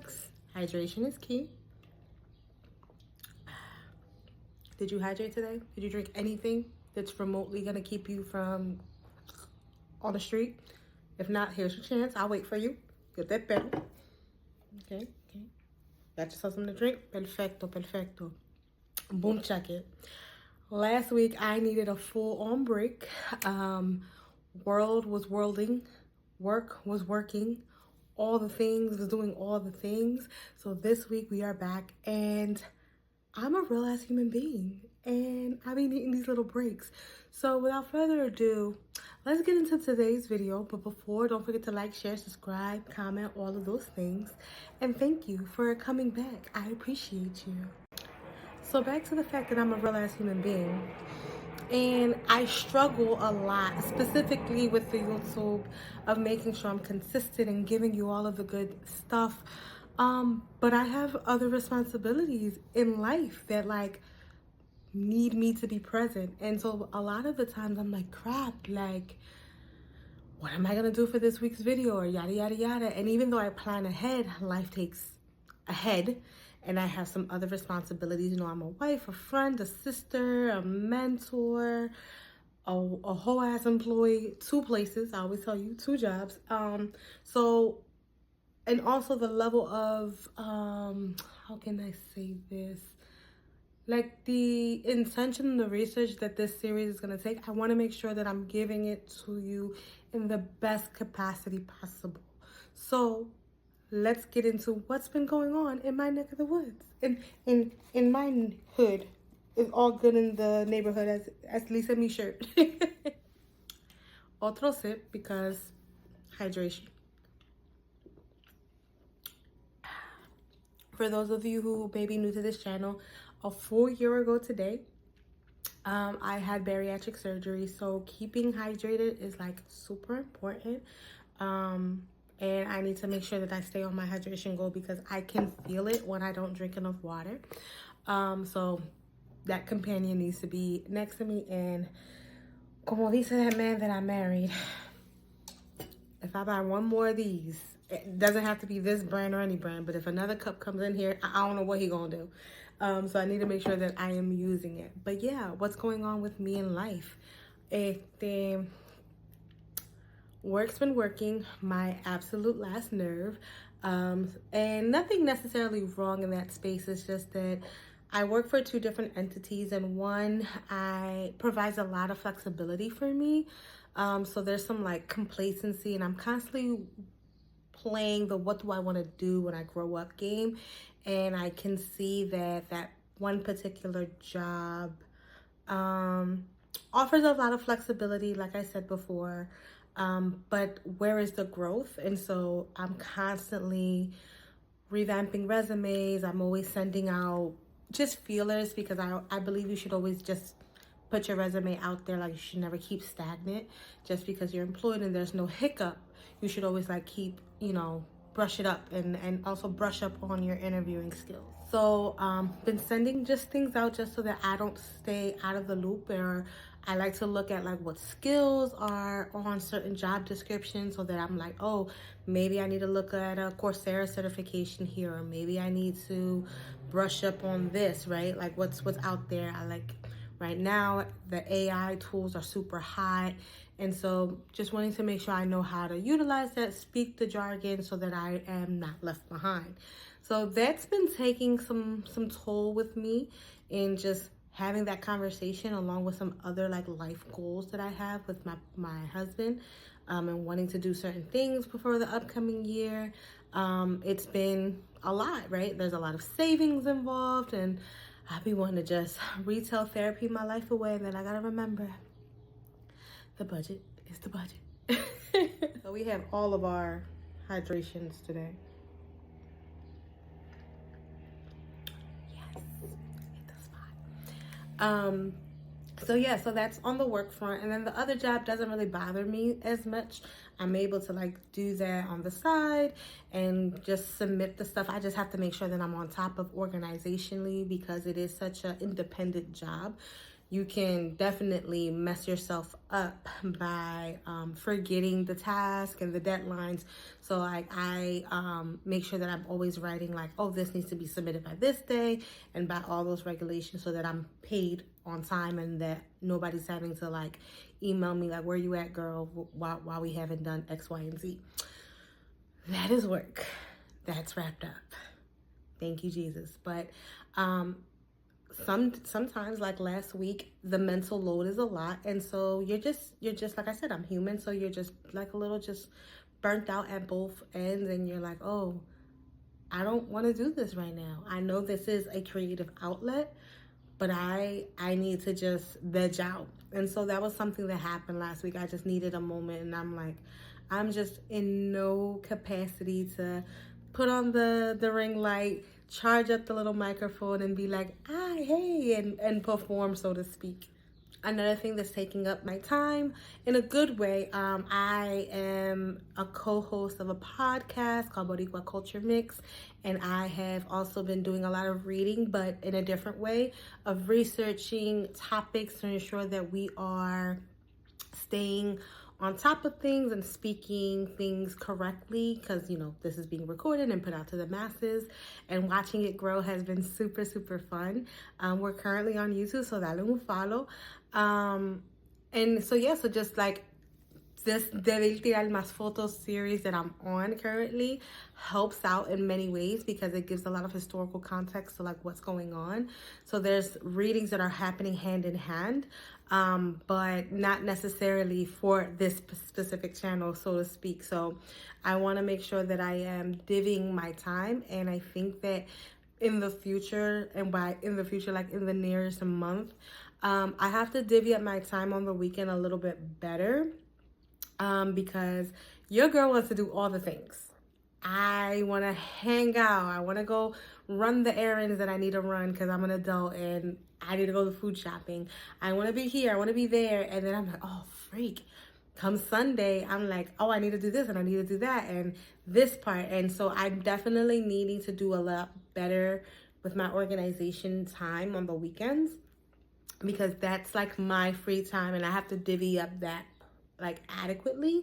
works. Hydration is key. Did you hydrate today? Did you drink anything that's remotely gonna keep you from on the street? If not, here's your chance. I'll wait for you. Get that better. Okay. Got yourself something to drink? Perfecto, perfecto. Boom, check it. Last week, I needed a full-on break. World was worlding. Work was working. All the things was doing all the things. So this week, we are back, and I'm a real-ass human being, and I've been needing these little breaks. So without further ado, let's get into today's video. But before, don't forget to like, share, subscribe, comment, all of those things. And thank you for coming back. I appreciate you. So back to the fact that I'm a real-ass human being. And I struggle a lot, specifically with the YouTube, of making sure I'm consistent and giving you all of the good stuff. But I have other responsibilities in life that need me to be present. And so a lot of the times I'm like, crap, what am I gonna do for this week's video, or yada, yada, yada. And even though I plan ahead, life takes ahead, and I have some other responsibilities. You know, I'm a wife, a friend, a sister, a mentor, a whole ass employee, 2 places. I always tell you, 2 jobs. And also the level of, how can I say this? Like the intention and the research that this series is going to take, I want to make sure that I'm giving it to you in the best capacity possible. So let's get into what's been going on in my neck of the woods. In my hood. It's all good in the neighborhood, as Lisa me shirt. Otro sip, because hydration. For those of you who may be new to this channel, a full year ago today, I had bariatric surgery. So keeping hydrated is super important. And I need to make sure that I stay on my hydration goal, because I can feel it when I don't drink enough water. So that companion needs to be next to me. And como dice that man that I married, if I buy one more of these, it doesn't have to be this brand or any brand, but if another cup comes in here, I don't know what he gonna do. So I need to make sure that I am using it. But yeah, what's going on with me in life? Work's been working my absolute last nerve. And nothing necessarily wrong in that space. It's just that I work for 2 different entities, and one provides a lot of flexibility for me. So there's some complacency, and I'm constantly playing the what do I want to do when I grow up game. And I can see that one particular job offers a lot of flexibility, like I said before, but where is the growth? And so I'm constantly revamping resumes. I'm always sending out just feelers, because I believe you should always just put your resume out there. You should never keep stagnant. Just because you're employed and there's no hiccup, you should always keep, brush it up, and also brush up on your interviewing skills. So been sending just things out just so that I don't stay out of the loop. Or I like to look at what skills are on certain job descriptions, so that I'm oh, maybe I need to look at a Coursera certification here, or maybe I need to brush up on this, right? What's out there. Right now, the AI tools are super hot. And so just wanting to make sure I know how to utilize that, speak the jargon, so that I am not left behind. So that's been taking some toll with me, in just having that conversation, along with some other life goals that I have with my husband, and wanting to do certain things before the upcoming year. It's been a lot, right? There's a lot of savings involved, and I be wanting to just retail therapy my life away. And then I gotta remember, the budget is the budget. So we have all of our hydrations today. Yes, hit the spot. So yeah, so that's on the work front. And then the other job doesn't really bother me as much. I'm able to do that on the side and just submit the stuff. I just have to make sure that I'm on top of organizationally, because it is such an independent job. you can definitely mess yourself up by forgetting the task and the deadlines. So I make sure that I'm always writing like, oh, this needs to be submitted by this day and by all those regulations, so that I'm paid on time and that nobody's having to like email me like, where you at, girl, while we haven't done X, Y, and Z. That is work. That's wrapped up. Thank you, Jesus. But sometimes, like last week, the mental load is a lot, and so you're just like I said, I'm human, so you're just like a little just burnt out at both ends, and you're like, oh, I don't want to do this right now. I know this is a creative outlet, but I need to just veg out. And so that was something that happened last week. I just needed a moment, and I'm like, I'm just in no capacity to put on the ring light, charge up the little microphone, and be like, ah, hey, and perform, so to speak. Another thing that's taking up my time in a good way, I am a co-host of a podcast called Boricua Culture Mix, and I have also been doing a lot of reading, but in a different way, of researching topics to ensure that we are staying on top of things and speaking things correctly, because this is being recorded and put out to the masses, and watching it grow has been super, super fun. We're currently on YouTube, so dale un follow. And so so just like this Debir Tirar Mas Fotos series that I'm on currently helps out in many ways, because it gives a lot of historical context to like what's going on. So there's readings that are happening hand in hand, but not necessarily for this specific channel, so to speak. So I want to make sure that I am divvying my time, and I think that in the future, and by in the future, like in the nearest month, I have to divvy up my time on the weekend a little bit better, because your girl wants to do all the things. I want to hang out. I want to go run the errands that I need to run because I'm an adult and I need to go to food shopping. I want to be here. I want to be there. And then I'm like, oh, freak. Come Sunday, I'm like, oh, I need to do this and I need to do that and this part. And so I'm definitely needing to do a lot better with my organization time on the weekends, because that's like my free time and I have to divvy up that like adequately.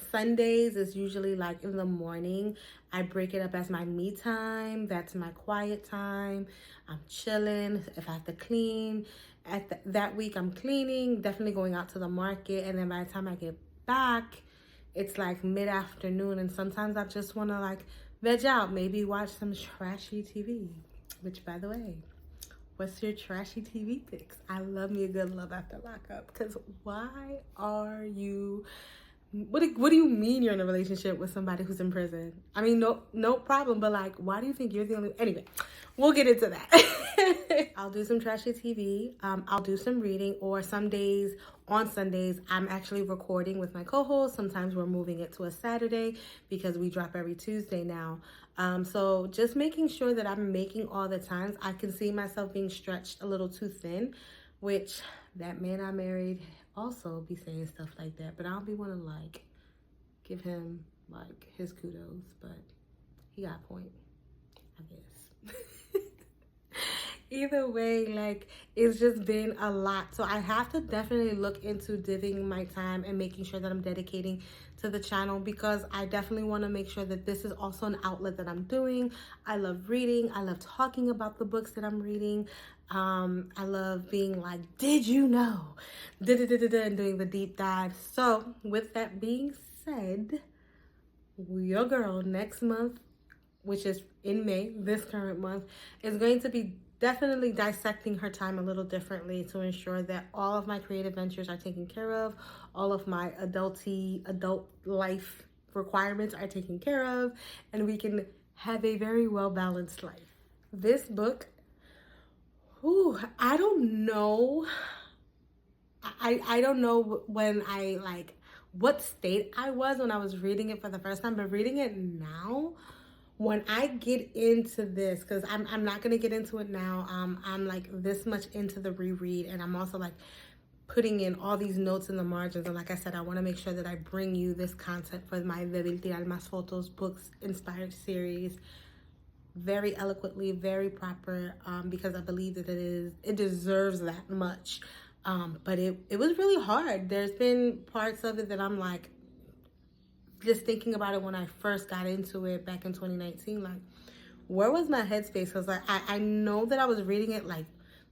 Sundays is usually like in the morning. I break it up as my me time. That's my quiet time. I'm chilling. If I have to clean, that week I'm cleaning, definitely going out to the market. And then by the time I get back, it's like mid-afternoon. And sometimes I just want to like veg out, maybe watch some trashy TV, which by the way, what's your trashy TV picks? I love me a good love after lockup, because why are you... What do you mean you're in a relationship with somebody who's in prison? I mean, no problem, but like, why do you think you're the only... Anyway, we'll get into that. I'll do some trashy TV. I'll do some reading, or some days, on Sundays, I'm actually recording with my co-host. Sometimes we're moving it to a Saturday because we drop every Tuesday now. So just making sure that I'm making all the times. I can see myself being stretched a little too thin, which that man I married also be saying stuff like that, but I don't be want to like give him like his kudos, but he got a point, I guess. Either way, like, it's just been a lot, so I have to definitely look into divvying my time and making sure that I'm dedicating to the channel, because I definitely want to make sure that this is also an outlet that I'm doing. I love reading. I love talking about the books that I'm reading. I love being like, did you know? And doing the deep dive. So with that being said, your girl next month, which is in May, this current month, is going to be definitely dissecting her time a little differently to ensure that all of my creative ventures are taken care of, all of my adult life requirements are taken care of, and we can have a very well-balanced life. This book, I don't know. I don't know when I like what state I was when I was reading it for the first time, but reading it now, when I get into this, because I'm not going to get into it now. I'm like this much into the reread, and I'm also like putting in all these notes in the margins. And like I said, I want to make sure that I bring you this content for my Debir Tirar Mas Fotos books inspired series very eloquently, very proper, because I believe that it deserves that much. But it was really hard. There's been parts of it that I'm like, just thinking about it when I first got into it back in 2019, like, where was my headspace? Because like, I know that I was reading it like,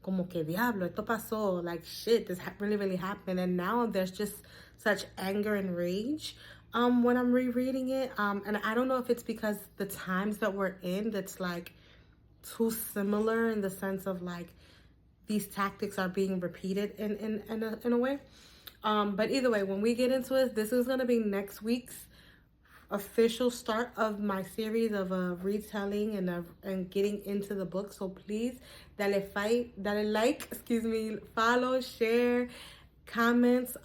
como que diablo, esto pasó, like shit, this really, really happened. And now there's just such anger and rage when I'm rereading it. And I don't know if it's because the times that we're in that's like too similar in the sense of like these tactics are being repeated in a way. But either way, when we get into it, this is going to be next week's official start of my series of retelling and getting into the book. So please dale like, follow, share, comments,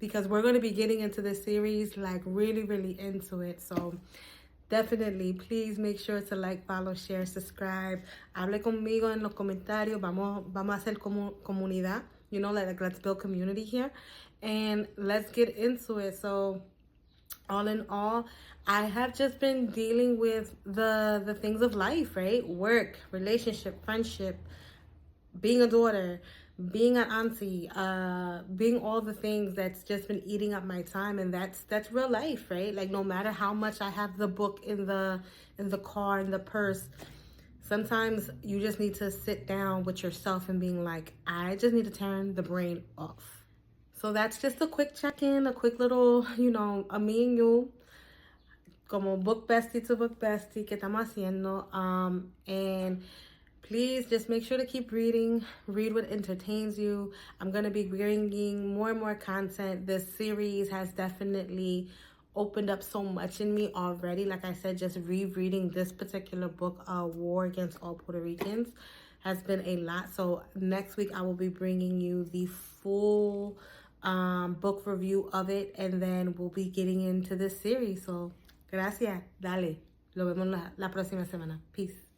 because we're going to be getting into this series like really, really into it. So definitely, please make sure to like, follow, share, subscribe. Hable conmigo en los comentarios. Vamos a hacer comunidad. You know, like let's build community here. And let's get into it. So all in all, I have just been dealing with the things of life, right? Work, relationship, friendship, being a daughter, being an auntie, being all the things that's just been eating up my time. And that's real life, right? Like no matter how much I have the book in the car, in the purse, sometimes you just need to sit down with yourself and being like, I just need to turn the brain off. So that's just a quick check-in, a quick little, a me and you, como book bestie to book bestie, que estamos haciendo. And please just make sure to keep reading. Read what entertains you. I'm going to be bringing more and more content. This series has definitely opened up so much in me already. Like I said, just rereading this particular book, War Against All Puerto Ricans, has been a lot. So next week I will be bringing you the full book review of it, and then we'll be getting into this series. So gracias, dale, lo vemos la próxima semana. Peace.